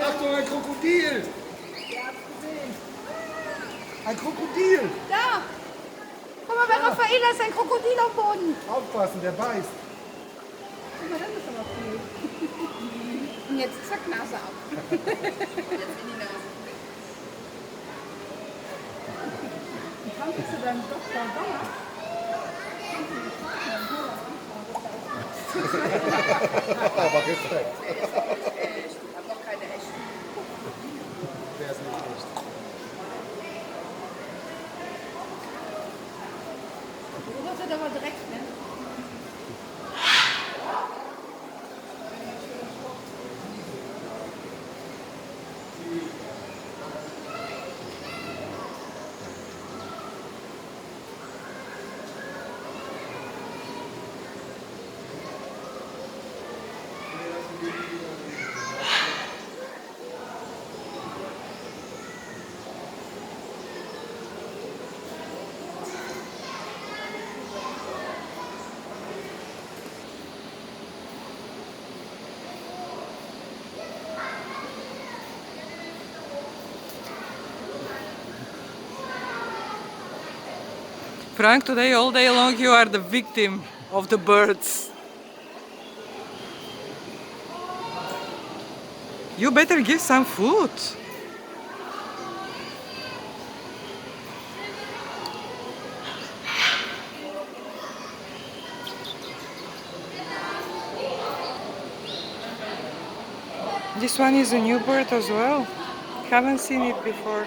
Achtung, ein Krokodil! Ein Krokodil! Da! Guck mal, bei Raffaella ist ein Krokodil am Boden. Aufpassen, der beißt. Guck mal, das ist aber cool. Und jetzt zack, Nase ab. Jetzt in die Nase. Wie kannst du deinem Doktor Bauer? Aber Respekt. Ich habe noch keine echten. Der ist nicht echt. Du hast aber direkt, ne? Frank, today all day long you are the victim of the birds. You better give some food. This one is a new bird as well. Haven't seen it before.